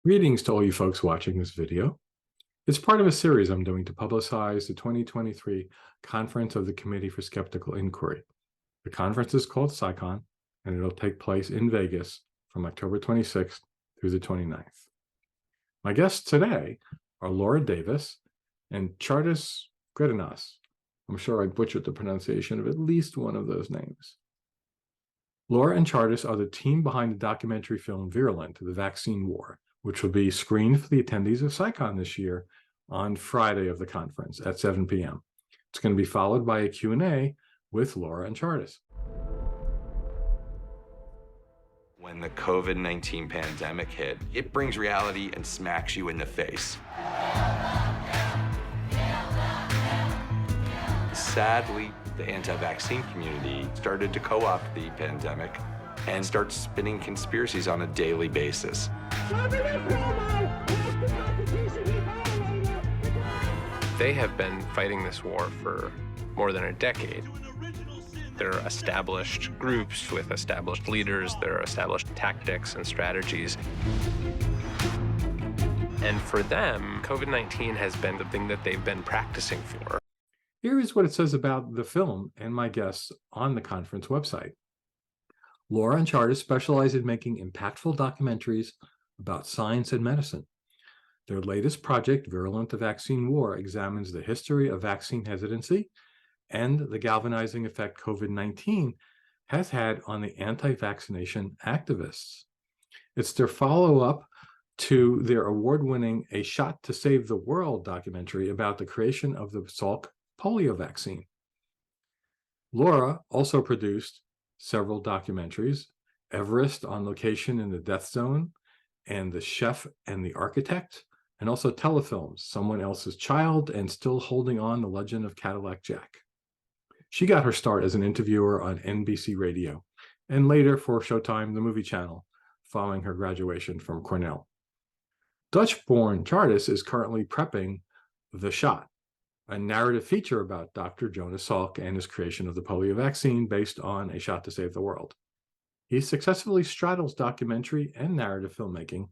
Greetings to all you folks watching this video. It's part of a series I'm doing to publicize the 2023 Conference of the Committee for Skeptical Inquiry. The conference is called CSICon, and it'll take place in Vegas from October 26th through the 29th. My guests today are Laura Davis and Tjardus Greidanus. I'm sure I butchered the pronunciation of at least one of those names. Laura and Tjardus are the team behind the documentary film Virulent, The Vaccine War, which will be screened for the attendees of CSICon this year on Friday of the conference at 7 p.m. It's going to be followed by a Q&A with Laura and Tjardus. When the COVID-19 pandemic hit, it brings reality and smacks you in the face. Sadly, the anti-vaccine community started to co-opt the pandemic and start spinning conspiracies on a daily basis. They have been fighting this war for more than a decade. There are established groups with established leaders, there are established tactics and strategies. And for them, COVID-19 has been the thing that they've been practicing for. Here is what it says about the film and my guests on the conference website. Laura and Tjardus specialize in making impactful documentaries about science and medicine. Their latest project, Virulent, The Vaccine War, examines the history of vaccine hesitancy and the galvanizing effect COVID-19 has had on the anti-vaccination activists. It's their follow-up to their award-winning A Shot to Save the World documentary about the creation of the Salk polio vaccine. Laura also produced several documentaries, Everest on Location in the Death Zone, and The Chef and the Architect, and also telefilms, Someone Else's Child, and Still Holding On, The Legend of Cadillac Jack. She got her start as an interviewer on NBC Radio, and later for Showtime, the movie channel, following her graduation from Cornell. Dutch-born Tjardus is currently prepping The Shot, a narrative feature about Dr. Jonas Salk and his creation of the polio vaccine based on A Shot to Save the World. He successfully straddles documentary and narrative filmmaking,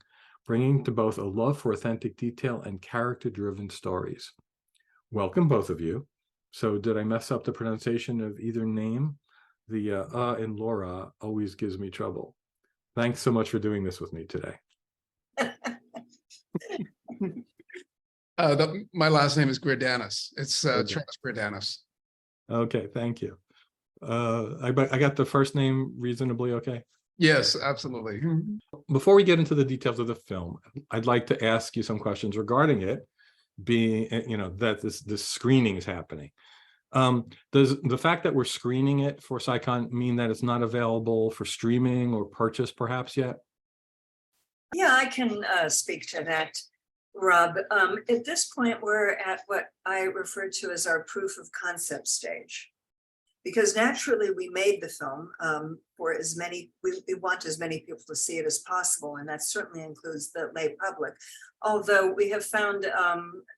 bringing to both a love for authentic detail and character-driven stories. Welcome, both of you. So did I mess up the pronunciation of either name? The in Laura always gives me trouble. Thanks so much for doing this with me today. My last name is Greidanus. It's Charles Greidanus. Okay, thank you. I got the first name reasonably okay? Yes, absolutely. Before we get into the details of the film, I'd like to ask you some questions regarding it, being, that this screening is happening. Does the fact that we're screening it for CSICon mean that it's not available for streaming or purchase perhaps yet? Yeah, I can speak to that, Rob. At this point, we're at what I refer to as our proof of concept stage. Because naturally we made the film for as many, we want as many people to see it as possible, and that certainly includes the lay public. Although we have found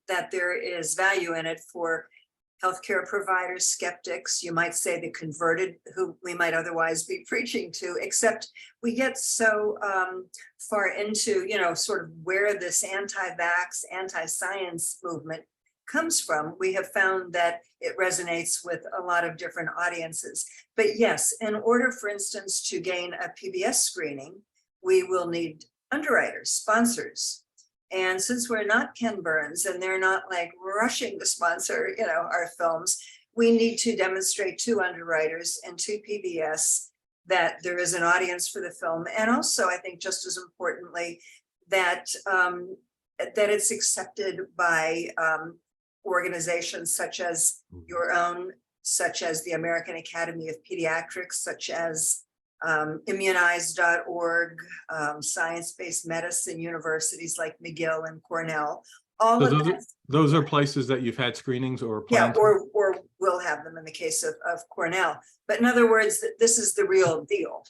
that there is value in it for healthcare providers, skeptics, you might say the converted who we might otherwise be preaching to, except we get so far into, sort of where this anti-vax, anti-science movement comes from, we have found that it resonates with a lot of different audiences. But yes, in order, for instance, to gain a PBS screening, we will need underwriters, sponsors. And since we're not Ken Burns and they're not like rushing to sponsor, our films, we need to demonstrate to underwriters and to PBS that there is an audience for the film. And also, I think just as importantly, that it's accepted by organizations such as your own, such as the American Academy of Pediatrics, such as immunize.org, science-based medicine universities like McGill and Cornell. All of those are places that you've had screenings or planned? Yeah, or will have them in the case of Cornell. But in other words, this is the real deal.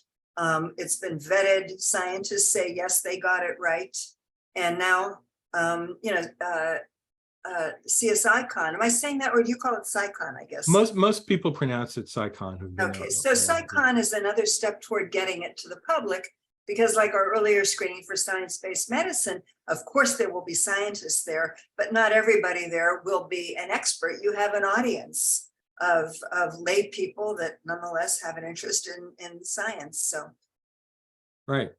It's been vetted. Scientists say, yes, they got it right. And now, CSICon. Am I saying that, or do you call it CSICon, I guess? Most people pronounce it CSICon. Okay, so CSICon is another step toward getting it to the public, Because like our earlier screening for science-based medicine, of course, there will be scientists there, but not everybody there will be an expert. You have an audience of lay people that nonetheless have an interest in science. So, Right.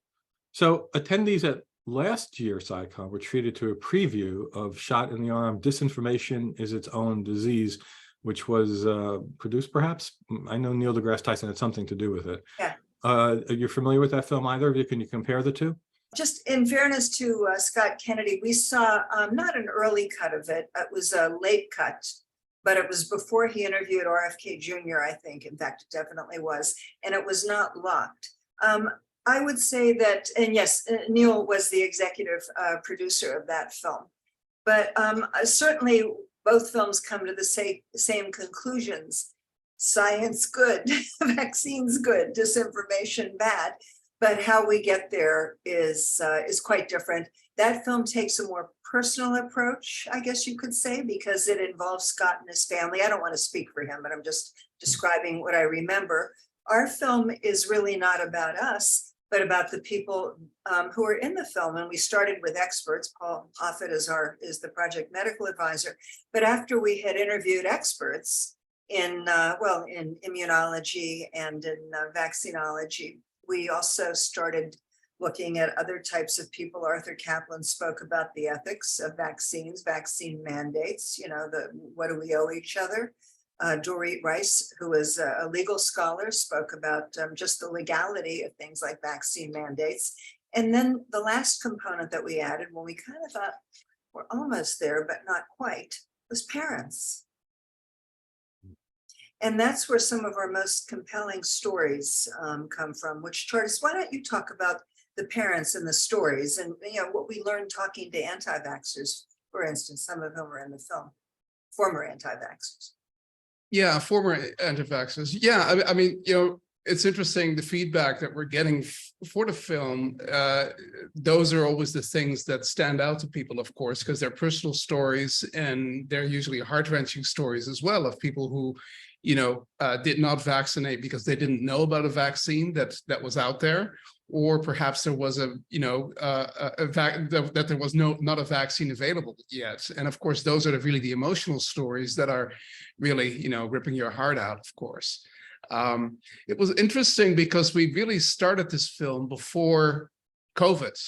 So attendees at last year's CSICon were treated to a preview of Shot in the Arm, Disinformation is Its Own Disease, which was produced perhaps, I know Neil deGrasse Tyson had something to do with it. yeah. Are you familiar with that film, either of you? Can you compare the two? Just in fairness to Scott Kennedy, we saw not an early cut of it. It was a late cut, but it was before he interviewed RFK Jr., I think. In fact, it definitely was. And it was not locked. I would say that, and yes, Neil was the executive producer of that film. But certainly both films come to the same conclusions. Science good, vaccines good, disinformation bad, but how we get there is quite different. That film takes a more personal approach, I guess you could say, because it involves Scott and his family. I don't want to speak for him, but I'm just describing what I remember. Our film is really not about us, but about the people who are in the film. And we started with experts. Paul Offit is the project medical advisor. But after we had interviewed experts in immunology and in vaccinology, we also started looking at other types of people. Arthur Kaplan spoke about the ethics of vaccines, vaccine mandates, what do we owe each other? Dorit Rice, who is a legal scholar, spoke about just the legality of things like vaccine mandates. And then the last component that we added, when we kind of thought we're almost there, but not quite, was parents. And that's where some of our most compelling stories come from, which Tjardus, why don't you talk about the parents and the stories and what we learned talking to anti-vaxxers, for instance, some of whom are in the film, former anti-vaxxers. Yeah, former anti-vaxxers. Yeah, I mean, it's interesting, the feedback that we're getting for the film. Those are always the things that stand out to people, of course, because they're personal stories, and they're usually heart-wrenching stories as well of people who, did not vaccinate because they didn't know about a vaccine that was out there, or perhaps there was that there was not a vaccine available yet. And of course, those are really the emotional stories that are really, ripping your heart out, of course. It was interesting because we really started this film before COVID,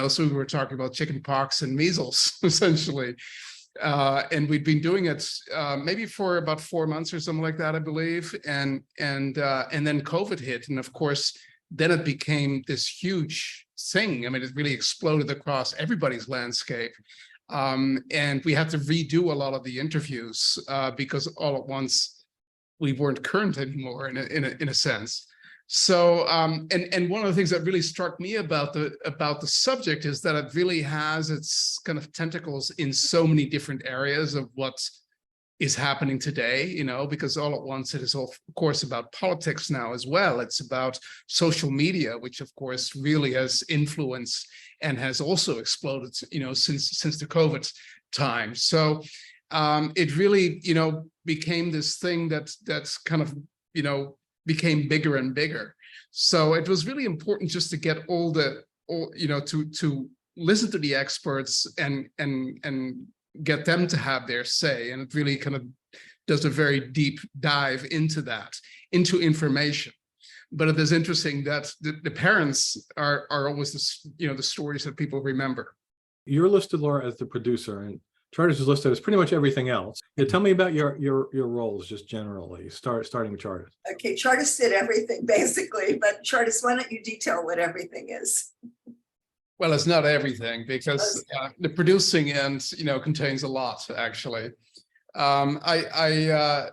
so we were talking about chickenpox and measles, essentially. And we'd been doing it maybe for about 4 months or something like that, I believe. And then COVID hit. And of course, then it became this huge thing. I mean, it really exploded across everybody's landscape. And we had to redo a lot of the interviews because all at once we weren't current anymore in a sense. So and one of the things that really struck me about the subject is that it really has its kind of tentacles in so many different areas of what is happening today, because all at once it is, of course, about politics now as well. It's about social media, which of course really has influenced and has also exploded, since the COVID time. So it really, became this thing that's kind of, became bigger and bigger. So it was really important just to get to listen to the experts and get them to have their say. And it really kind of does a very deep dive into information. But it is interesting that the parents are always the stories that people remember. You're listed, Laura, as the producer, and Tjardus is listed as pretty much everything else. Yeah, tell me about your roles just generally, starting with Tjardus. Okay, Tjardus did everything basically, but Tjardus, why don't you detail what everything is? Well, it's not everything, because the producing end, contains a lot, actually. I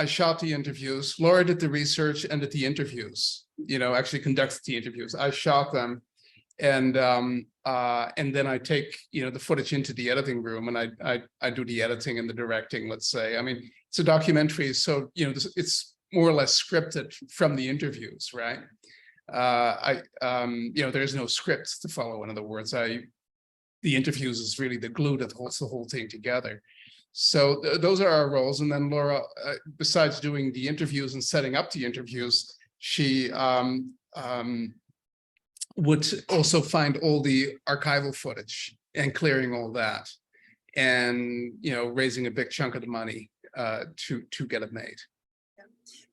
shot the interviews. Laura did the research and did the interviews, actually conducted the interviews. I shot them. And then I take, the footage into the editing room, and I do the editing and the directing, let's say. I mean, it's a documentary, so, it's more or less scripted from the interviews, right? There's no script to follow. In other words, the interviews is really the glue that holds the whole thing together. So those are our roles. And then Laura, besides doing the interviews and setting up the interviews, she would also find all the archival footage and clearing all that, and raising a big chunk of the money to get it made.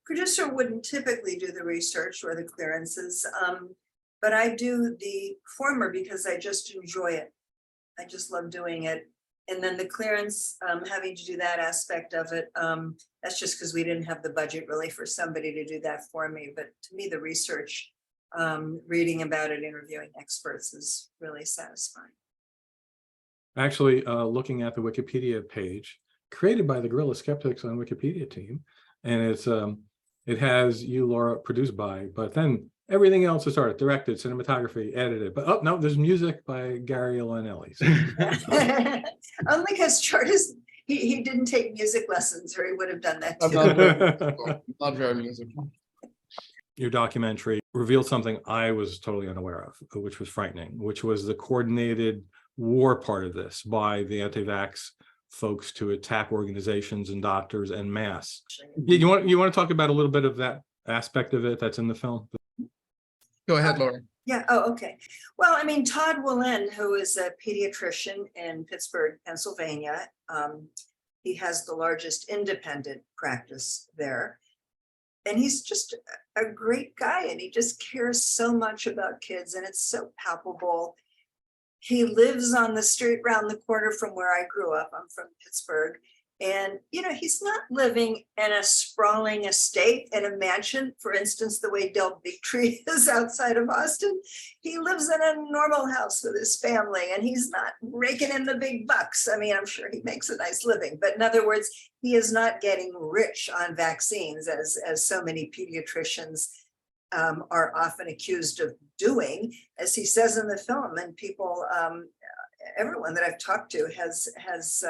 Producer wouldn't typically do the research or the clearances, but I do the former because I just enjoy it. I just love doing it. And then the clearance, having to do that aspect of it, that's just because we didn't have the budget really for somebody to do that for me. But to me, the research, reading about it, interviewing experts is really satisfying. Actually, looking at the Wikipedia page created by the Guerrilla Skeptics on Wikipedia team, and it has you, Laura, produced by, but then everything else is started, directed, cinematography, edited. But oh no, there's music by Gary Lanelli. Only because Tjardus, he didn't take music lessons, or he would have done that too. Not very musical. Your documentary revealed something I was totally unaware of, which was frightening, which was the coordinated war part of this by the anti-vax folks to attack organizations and doctors en masse. You want to talk about a little bit of that aspect of it that's in the film? Go ahead, Laura. Yeah. Oh, okay. Well, I mean, Todd Wallen, who is a pediatrician in Pittsburgh, Pennsylvania, he has the largest independent practice there. And he's just a great guy, and he just cares so much about kids, and it's so palpable. He lives on the street around the corner from where I grew up. I'm from Pittsburgh. And, he's not living in a sprawling estate in a mansion, for instance, the way Del Bigtree is outside of Austin. He lives in a normal house with his family, and he's not raking in the big bucks. I mean, I'm sure he makes a nice living, but in other words, he is not getting rich on vaccines as so many pediatricians are often accused of doing, as he says in the film. And people, everyone that I've talked to has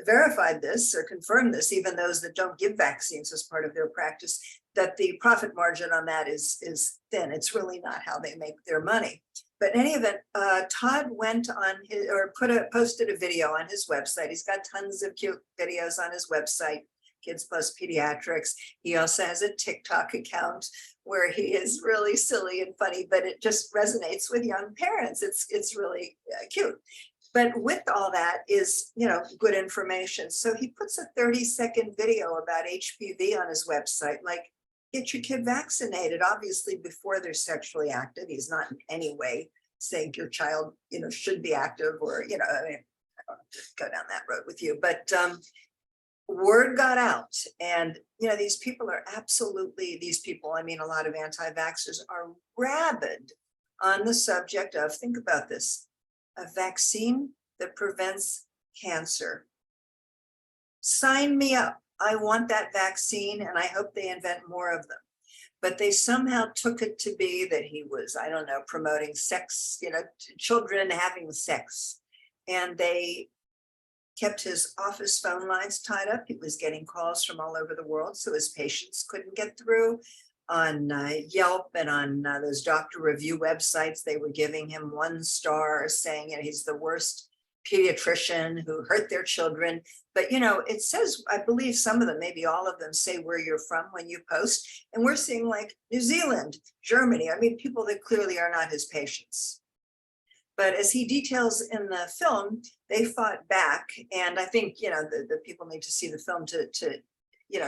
verified this or confirmed this, even those that don't give vaccines as part of their practice, that the profit margin on that is thin. It's really not how they make their money. But in any event, Todd went on his, or posted a video on his website. He's got tons of cute videos on his website, Kids Plus Pediatrics. He also has a TickTock account where he is really silly and funny, but it just resonates with young parents. It's really cute. But with all that is, good information. So he puts a 30-second video about HPV on his website, like, get your kid vaccinated, obviously before they're sexually active. He's not in any way saying your child, should be active, or, I mean, I don't have to go down that road with you, but word got out. And, these people are I mean, a lot of anti-vaxxers are rabid on the subject of, think about this, a vaccine that prevents cancer. Sign me up. I want that vaccine, and I hope they invent more of them. But they somehow took it to be that he was, I don't know, promoting sex, children having sex. And they kept his office phone lines tied up. He was getting calls from all over the world, so his patients couldn't get through. On Yelp and on those doctor review websites, they were giving him 1 star, saying he's the worst pediatrician who hurt their children. But, it says, I believe some of them, maybe all of them, say where you're from when you post. And we're seeing like New Zealand, Germany, I mean, people that clearly are not his patients. But as he details in the film, they fought back. And I think, the people need to see the film to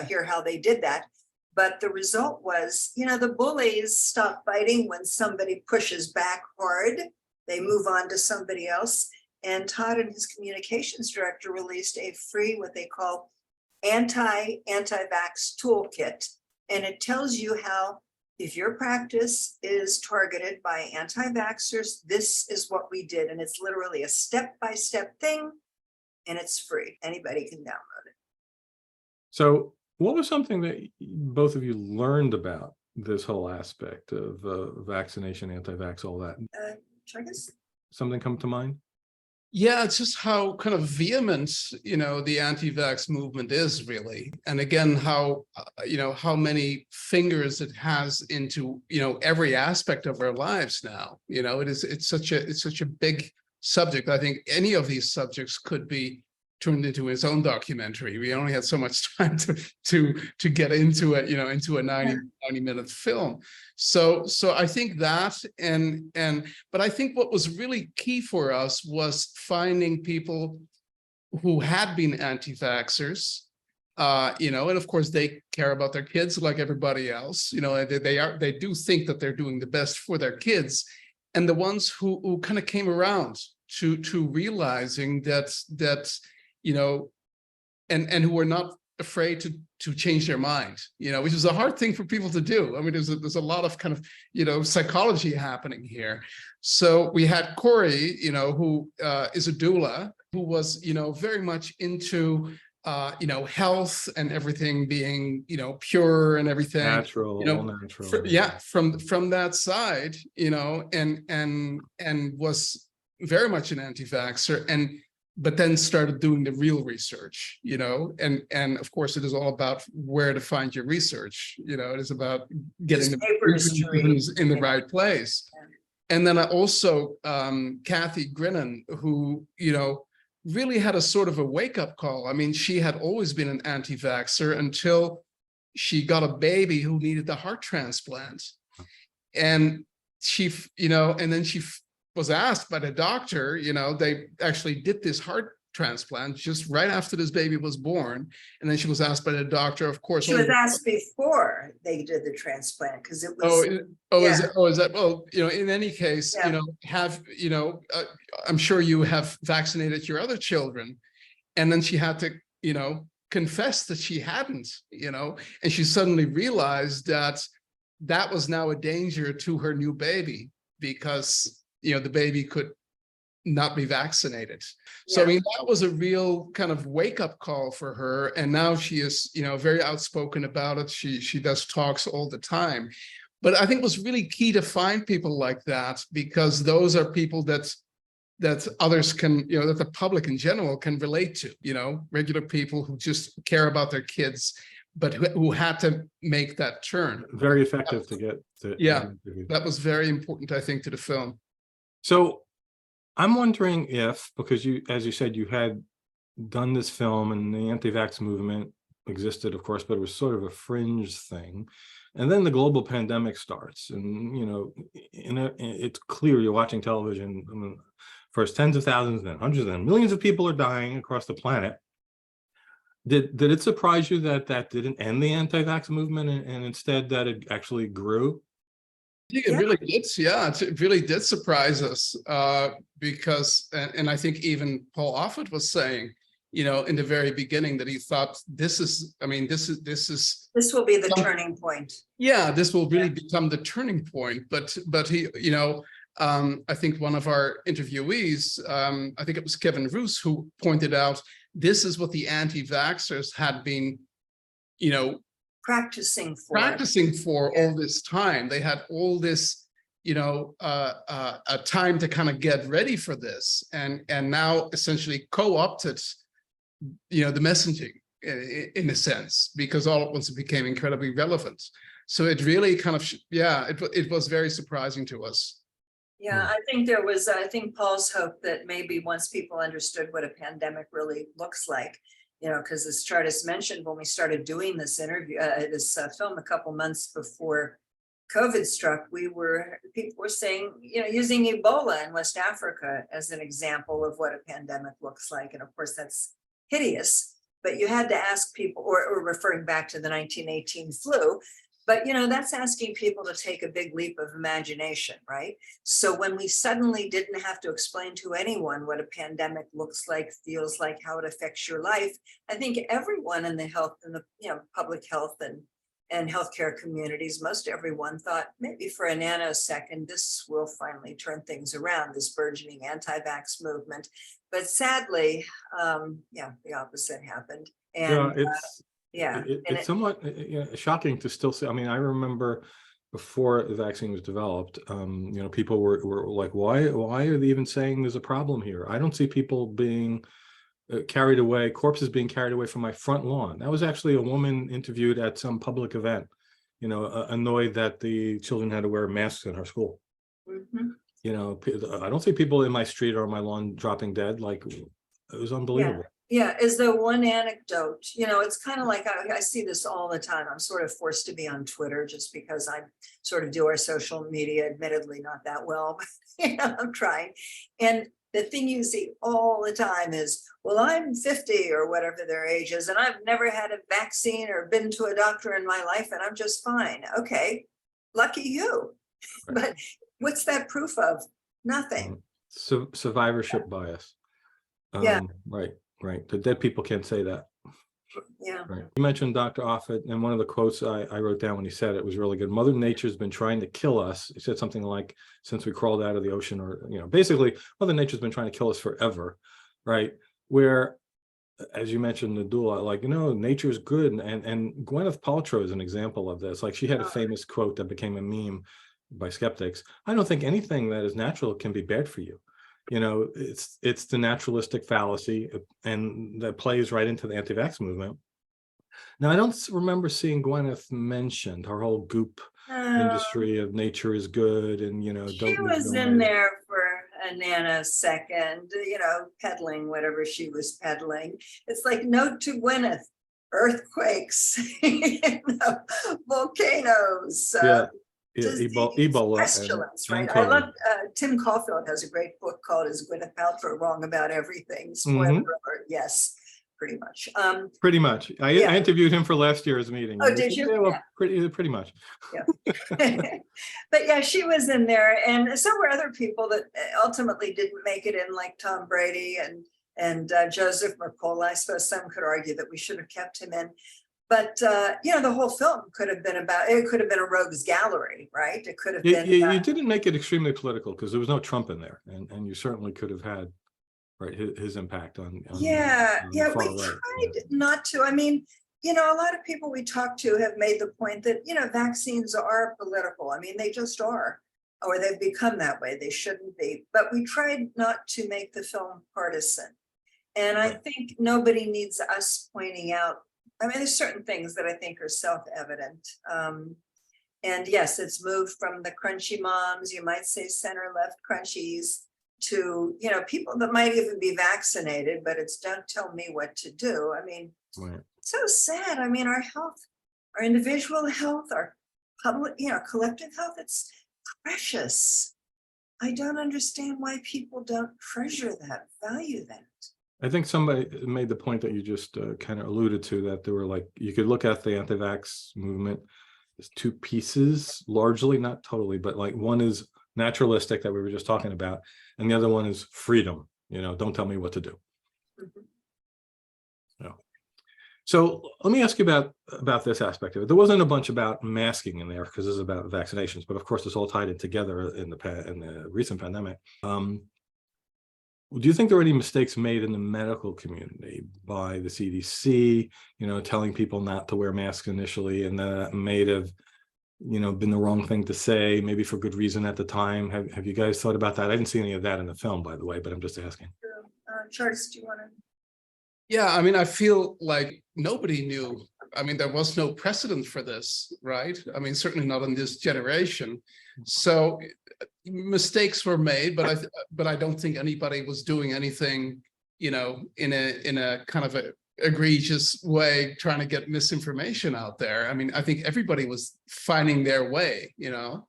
hear how they did that. But the result was, the bullies stop fighting when somebody pushes back hard. They move on to somebody else. And Todd and his communications director released a free, what they call anti-vax toolkit. And it tells you how, if your practice is targeted by anti-vaxxers, this is what we did. And it's literally a step-by-step thing, and it's free. Anybody can download it. So what was something that both of you learned about this whole aspect of vaccination, anti-vax, all that? Tjardus? Something come to mind? Yeah, it's just how kind of vehement, the anti-vax movement is really. And again, how many fingers it has into, every aspect of our lives now. It's such a big subject. I think any of these subjects could be turned into its own documentary. We only had so much time to get into it, into a 90-minute film. So I think that, but I think what was really key for us was finding people who had been anti-vaxxers, and of course they care about their kids like everybody else. They do think that they're doing the best for their kids, and the ones who kind of came around to realizing that and who were not afraid to change their mind, which is a hard thing for people to do. I mean, there's a lot of kind of psychology happening here. So we had Corey, who is a doula, who was very much into health and everything being pure and everything Natural, all natural. From that side, and was very much an anti-vaxxer, but then started doing the real research, and of course it is all about where to find your research. It is about getting the papers in the right place. And then I also Kathy Greidanus, who really had a sort of a wake-up call. I mean, she had always been an anti-vaxxer until she got a baby who needed a heart transplant, and she and then she was asked by the doctor, they actually did this heart transplant just right after this baby was born. And then she was asked by the doctor, of course. She was asked before they did the transplant, because it was. Is that, well, in any case, I'm sure you have vaccinated your other children. And then she had to, confess that she hadn't, and she suddenly realized that was now a danger to her new baby, because the baby could not be vaccinated. So I mean, that was a real kind of wake-up call for her. And now she is, very outspoken about it. She does talks all the time. But I think it was really key to find people like that, because those are people that others can, that the public in general can relate to, regular people who just care about their kids, but who had to make that turn. Very effective to get to. Yeah, that was very important, I think, to the film. So I'm wondering if, because you, as you said, you had done this film and the anti-vax movement existed, of course, but it was sort of a fringe thing. And then the global pandemic starts, and, it's clear you're watching television. I mean, first tens of thousands, then hundreds, then millions of people are dying across the planet. Did it surprise you that didn't end the anti-vax movement, and instead that it actually grew? I think it really did. Yeah, it really did surprise us, because, and I think even Paul Offit was saying, in the very beginning, that he thought this will be the turning point. Yeah, this will really become the turning point. But he, I think one of our interviewees, I think it was Kevin Roos, who pointed out this is what the anti-vaxxers had been, practicing for all this time. They had all this, a time to kind of get ready for this, and now essentially co-opted, the messaging in a sense, because all at once it became incredibly relevant. So it really kind of, it was very surprising to us. Yeah, I think Paul's hope that maybe once people understood what a pandemic really looks like, because as Tjardus mentioned, when we started doing this interview, this film a couple months before COVID struck, people were saying, using Ebola in West Africa as an example of what a pandemic looks like. And of course, that's hideous, but you had to ask people, or referring back to the 1918 flu, but that's asking people to take a big leap of imagination, right? So when we suddenly didn't have to explain to anyone what a pandemic looks like, feels like, how it affects your life, I think everyone in the health and the public health and healthcare communities, most everyone thought maybe for a nanosecond, this will finally turn things around, this burgeoning anti-vax movement. But sadly, the opposite happened. And it's somewhat shocking to still see. I mean, I remember before the vaccine was developed, people were like, why are they even saying there's a problem here? I don't see people being carried away, corpses being carried away from my front lawn. That was actually a woman interviewed at some public event, annoyed that the children had to wear masks in her school. I don't see people in my street or on my lawn dropping dead. Like, it was unbelievable. Yeah, is there one anecdote? You know, it's kind of like I see this all the time. I'm sort of forced to be on Twitter just because I sort of do our social media, admittedly not that well, but you know, I'm trying. And the thing you see all the time is, well, I'm 50 or whatever their age is, and I've never had a vaccine or been to a doctor in my life, and I'm just fine. Okay, lucky you. Right. But what's that proof of? Nothing. So survivorship bias. Yeah. Right. The dead people can't say that. Yeah. Right. You mentioned Dr. Offit, and one of the quotes I wrote down when he said it was really good. Mother Nature's been trying to kill us. He said something like, since we crawled out of the ocean, or, you know, basically Mother Nature's been trying to kill us forever, right? Where, as you mentioned, the doula, like, you know, nature's good. And Gwyneth Paltrow is an example of this. Like, she had a famous quote that became a meme by skeptics. I don't think anything that is natural can be bad for you. You know, it's the naturalistic fallacy, and that plays right into the anti-vax movement. Now, I don't remember seeing Gwyneth mentioned, her whole goop industry of nature is good, and, you know, She was in there for a nanosecond, you know, peddling whatever she was peddling. It's like, note to Gwyneth, earthquakes, you know, volcanoes. Ebola, pestilence, and right? I love Tim Caulfield has a great book called "Is Gwyneth Paltrow Wrong About Everything?" Spoiler alert, yes, pretty much. Pretty much. I interviewed him for last year's meeting. Oh, did you? Yeah, well, pretty much. Yeah. But yeah, she was in there, and so were other people that ultimately didn't make it in, like Tom Brady and Joseph Mercola. I suppose some could argue that we should have kept him in. But, you know, the whole film could have been about, it could have been a rogues gallery, right? It could have been. You didn't make it extremely political because there was no Trump in there. And you certainly could have had, right, his impact on we tried not to. I mean, you know, a lot of people we talk to have made the point that, you know, vaccines are political. I mean, they just are, or they've become that way. They shouldn't be. But we tried not to make the film partisan. And I think nobody needs us pointing out. I mean, there's certain things that I think are self-evident. And yes, it's moved from the crunchy moms, you might say center-left crunchies, to, you know, people that might even be vaccinated, but it's don't tell me what to do. I mean, it's so sad. I mean, our health, our individual health, our public, you know, collective health, it's precious. I don't understand why people don't treasure that, value that. I think somebody made the point that you just kind of alluded to, that there were, like, you could look at the anti-vax movement as two pieces, largely, not totally, but like one is naturalistic that we were just talking about, and the other one is freedom. You know, don't tell me what to do. So let me ask you about this aspect of it. There wasn't a bunch about masking in there because this is about vaccinations, but of course it's all tied in together in the recent pandemic. Do you think there are any mistakes made in the medical community by the CDC, you know, telling people not to wear masks initially, and that may have, you know, been the wrong thing to say, maybe for good reason at the time? Have you guys thought about that? I didn't see any of that in the film, by the way, but I'm just asking. Tjardus, do you want to? Yeah, I mean, I feel like nobody knew. I mean, there was no precedent for this, right? I mean, certainly not in this generation. So mistakes were made, but I don't think anybody was doing anything, you know, in a kind of a egregious way, trying to get misinformation out there. I mean, I think everybody was finding their way, you know,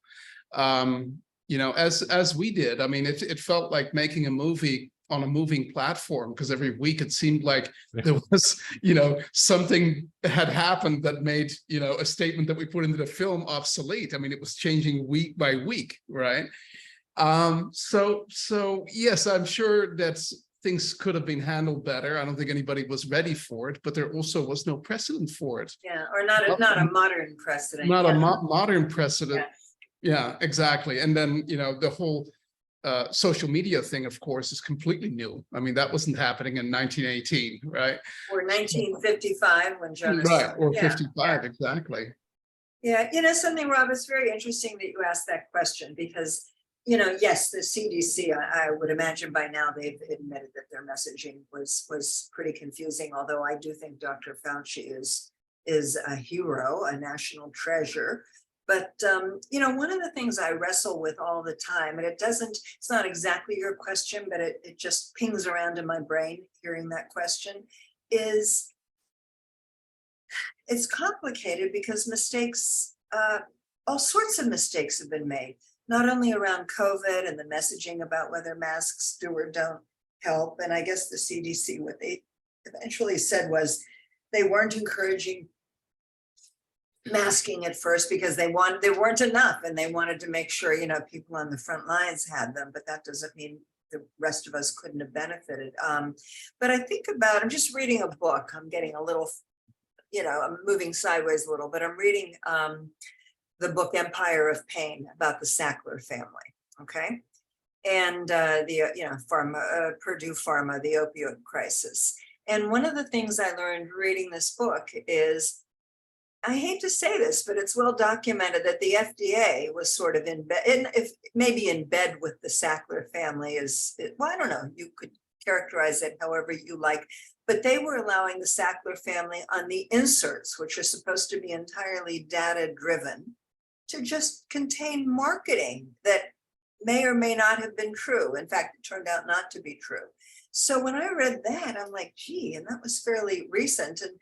as we did. I mean, it felt like making a movie on a moving platform, because every week it seemed like there was, you know, something had happened that made, you know, a statement that we put into the film obsolete. I mean, it was changing week by week, right? So yes, I'm sure that things could have been handled better. I don't think anybody was ready for it, but there also was no precedent for it. Yeah, or not a modern precedent. Not a modern precedent. Yeah, exactly. And then, you know, the whole social media thing, of course, is completely new. I mean, that wasn't happening in 1918, right? Or 1955 when Jonas. Right, or 55, exactly. Yeah, you know, something, Rob, it's very interesting that you asked that question, because, you know, yes, the CDC, I would imagine by now they've admitted that their messaging was pretty confusing, although I do think Dr. Fauci is a hero, a national treasure. But, one of the things I wrestle with all the time, and it's not exactly your question, but it just pings around in my brain hearing that question, is it's complicated because mistakes, all sorts of mistakes have been made, not only around COVID and the messaging about whether masks do or don't help. And I guess the CDC, what they eventually said was they weren't encouraging masking at first because there weren't enough, and they wanted to make sure, people on the front lines had them, but that doesn't mean the rest of us couldn't have benefited. But I think I'm just reading a book. I'm getting a little, I'm moving sideways a little, but I'm reading the book Empire of Pain about the Sackler family. Okay. And Purdue Pharma, the opioid crisis. And one of the things I learned reading this book is, I hate to say this, but it's well documented that the FDA was sort of in bed, maybe in bed with the Sackler family I don't know, you could characterize it however you like, but they were allowing the Sackler family on the inserts, which are supposed to be entirely data driven, to just contain marketing that may or may not have been true. In fact, it turned out not to be true. So when I read that, I'm like, gee, and that was fairly recent. And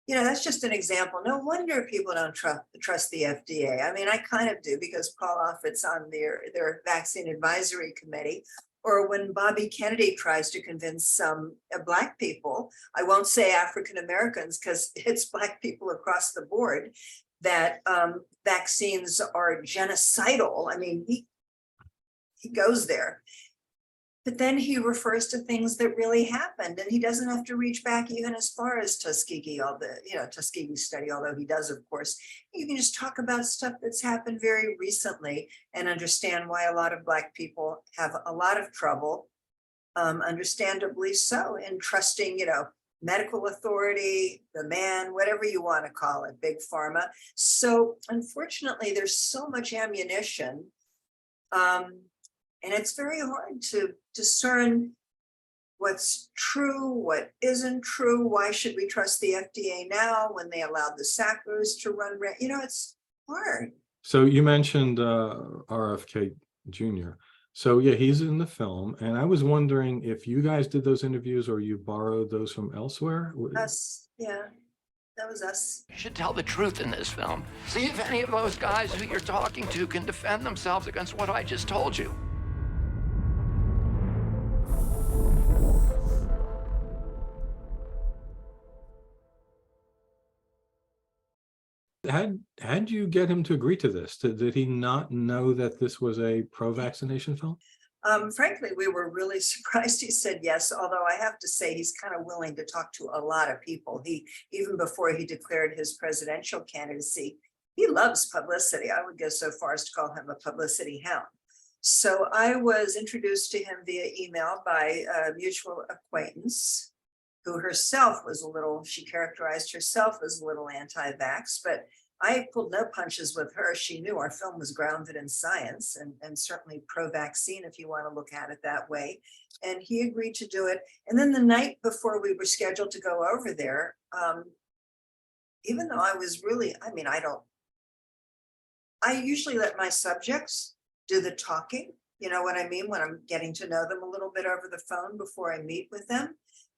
that's just an example. No wonder people don't trust the FDA. I mean, I kind of do, because Paul Offit's on their vaccine advisory committee. Or when Bobby Kennedy tries to convince some Black people, I won't say African Americans because it's Black people across the board, that vaccines are genocidal. I mean, he goes there. But then he refers to things that really happened, and he doesn't have to reach back even as far as Tuskegee, Tuskegee study, although he does, of course. You can just talk about stuff that's happened very recently and understand why a lot of Black people have a lot of trouble, understandably so, in trusting, medical authority, the man, whatever you want to call it, big pharma. So unfortunately, there's so much ammunition. And it's very hard to discern what's true, what isn't true. Why should we trust the FDA now when they allowed the Sacklers to run? It's hard. So you mentioned RFK Jr. So yeah, he's in the film. And I was wondering if you guys did those interviews or you borrowed those from elsewhere? Us, yeah. That was us. You should tell the truth in this film. See if any of those guys who you're talking to can defend themselves against what I just told you. How'd you get him to agree to this? Did he not know that this was a pro-vaccination film? Frankly, we were really surprised he said yes, although I have to say he's kind of willing to talk to a lot of people. Even before he declared his presidential candidacy, he loves publicity. I would go so far as to call him a publicity hound. So I was introduced to him via email by a mutual acquaintance who herself was she characterized herself as a little anti-vax, but I pulled no punches with her. She knew our film was grounded in science and certainly pro-vaccine, if you want to look at it that way. And he agreed to do it. And then the night before we were scheduled to go over there, even though I was really, I usually let my subjects do the talking, you know what I mean, when I'm getting to know them a little bit over the phone before I meet with them.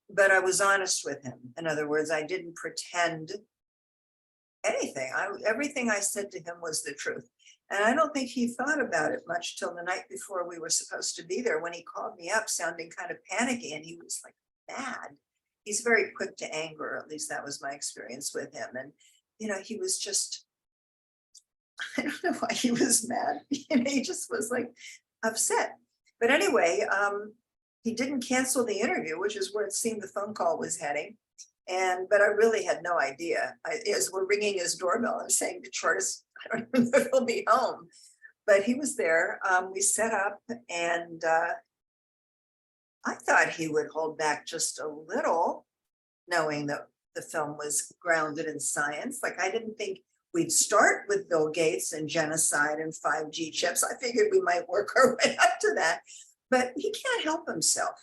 But I was honest with him. In other words, I didn't pretend anything. Everything I said to him was the truth. And I don't think he thought about it much till the night before we were supposed to be there, when he called me up sounding kind of panicky, and he was like mad. He's very quick to anger, at least that was my experience with him. And, he was just, I don't know why he was mad. He just was like upset. But anyway, he didn't cancel the interview, which is where it seemed the phone call was heading. But I really had no idea. As we're ringing his doorbell, I'm saying to Tjardus, I don't even know if he'll be home. But he was there. We set up, and I thought he would hold back just a little, knowing that the film was grounded in science. Like, I didn't think we'd start with Bill Gates and genocide and 5G chips. I figured we might work our way up to that. But he can't help himself.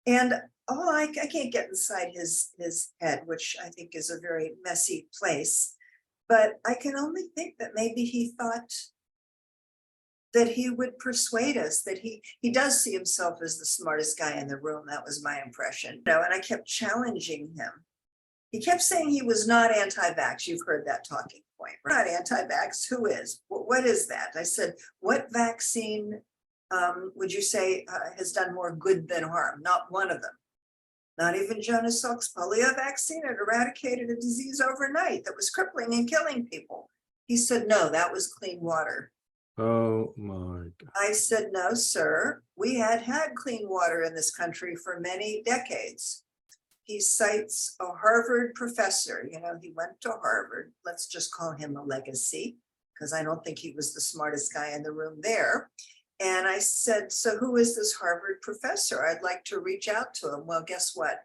And I can't get inside his head, which I think is a very messy place. But I can only think that maybe he thought that he would persuade us, that he does see himself as the smartest guy in the room. That was my impression. You know, and I kept challenging him. He kept saying he was not anti-vax. You've heard that talking point. We're not anti-vax. Who is? What is that? I said, what vaccine would you say has done more good than harm? Not one of them. Not even Jonas Salk's polio vaccine. It eradicated a disease overnight that was crippling and killing people. He said, no, that was clean water. Oh my God. I said, no, sir. We had clean water in this country for many decades. He cites a Harvard professor. You know, he went to Harvard. Let's just call him a legacy, because I don't think he was the smartest guy in the room there. And I said, so who is this Harvard professor? I'd like to reach out to him. Well, guess what?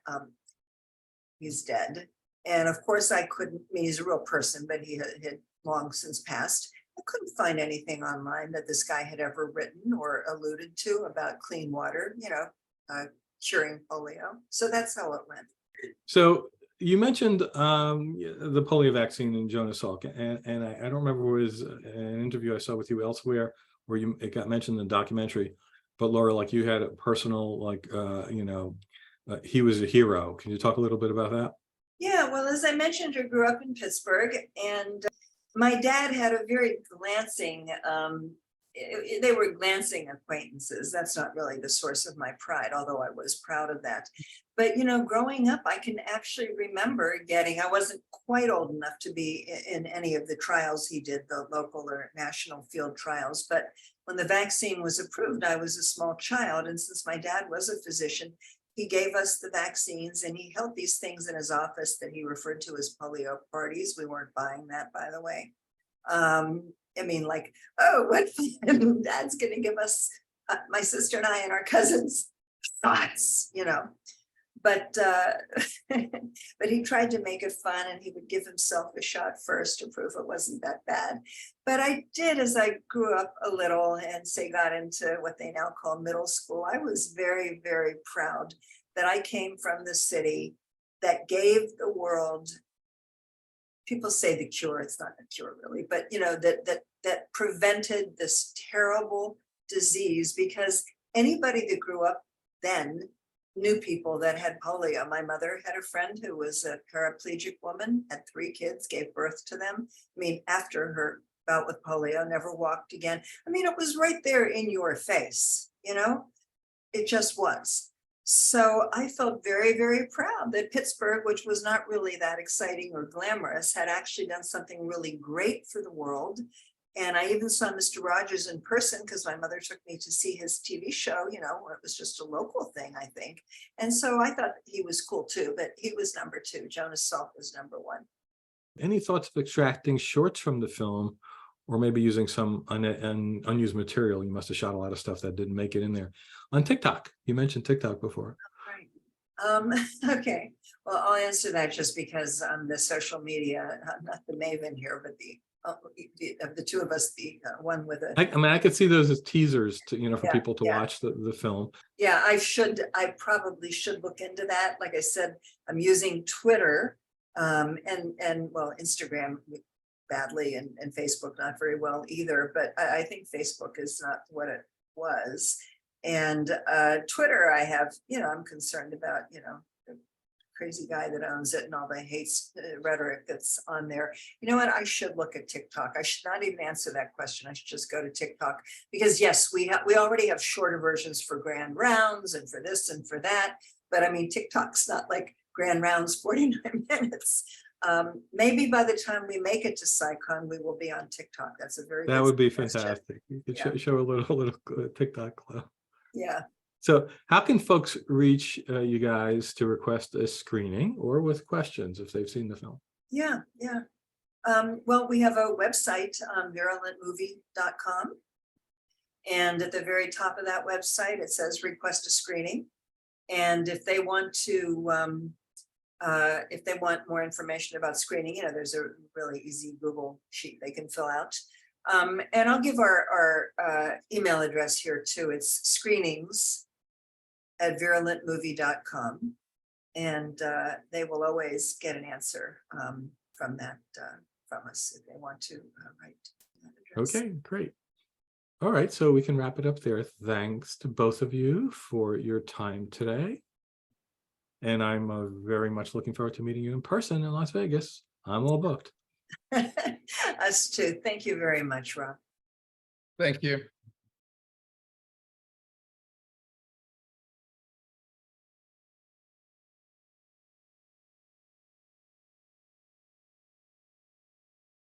He's dead. And of course I couldn't, I mean, he's a real person, but he had long since passed. I couldn't find anything online that this guy had ever written or alluded to about clean water, you know, curing polio. So that's how it went. So you mentioned the polio vaccine in Jonas Salk, and I don't remember, it was an interview I saw with you elsewhere where it got mentioned in the documentary, but Laura, like you had a personal, like, you know, he was a hero. Can you talk a little bit about that? Yeah, well, as I mentioned, I grew up in Pittsburgh, and my dad had a very glancing, they were glancing acquaintances. That's not really the source of my pride, although I was proud of that. But, you know, growing up, I can actually remember I wasn't quite old enough to be in any of the trials he did, the local or national field trials. But when the vaccine was approved, I was a small child. And since my dad was a physician, he gave us the vaccines, and he held these things in his office that he referred to as polio parties. We weren't buying that, by the way. I mean, like, oh, what Dad's going to give us, my sister and I and our cousins, shots, you know. But but he tried to make it fun, and he would give himself a shot first to prove it wasn't that bad. But I did, as I grew up a little and say got into what they now call middle school, I was very, very proud that I came from the city that gave the world, people say the cure, it's not a cure really, but you know, that prevented this terrible disease, because anybody that grew up then knew people that had polio. My mother had a friend who was a paraplegic woman, had 3 kids, gave birth to them. I mean, after her bout with polio, never walked again. I mean, it was right there in your face, you know, it just was. So I felt very, very proud that Pittsburgh, which was not really that exciting or glamorous, had actually done something really great for the world. And I even saw Mr. Rogers in person, because my mother took me to see his TV show, you know, where it was just a local thing, I think. And so I thought he was cool too, but he was number 2. Jonas Salk was number 1. Any thoughts of extracting shorts from the film, or maybe using some unused material? You must have shot a lot of stuff that didn't make it in there. On TikTok, you mentioned TikTok before. Right. Okay. Well, I'll answer that just because I'm the social media, I'm not the maven here, but of the two of us, the one with a. I mean, I could see those as teasers to, you know, for Yeah, people to yeah. watch the film. Yeah, I probably should look into that. Like I said, I'm using Twitter and well, Instagram badly, and Facebook not very well either, but I think Facebook is not what it was. And Twitter, I have, you know, I'm concerned about, you know, the crazy guy that owns it and all the hate rhetoric that's on there. You know what? I should look at TikTok. I should not even answer that question. I should just go to TikTok, because yes, we already have shorter versions for grand rounds and for this and for that. But I mean, TikTok's not like grand rounds 49 minutes. Maybe by the time we make it to CSICon, we will be on TikTok. That's a very That good would be suggestion. fantastic. You could Yeah. show a little TikTok clip. Yeah. So how can folks reach you guys to request a screening or with questions if they've seen the film? Yeah. Well, we have a website, virulentmovie.com. And at the very top of that website, it says request a screening. And if they want to, if they want more information about screening, you know, there's a really easy Google sheet they can fill out. And I'll give our email address here too. It's screenings@virulentmovie.com. And they will always get an answer from that from us if they want to write that address. Okay, great. All right, so we can wrap it up there. Thanks to both of you for your time today. And I'm very much looking forward to meeting you in person in Las Vegas. I'm all booked. Us too. Thank you very much, Rob. Thank you.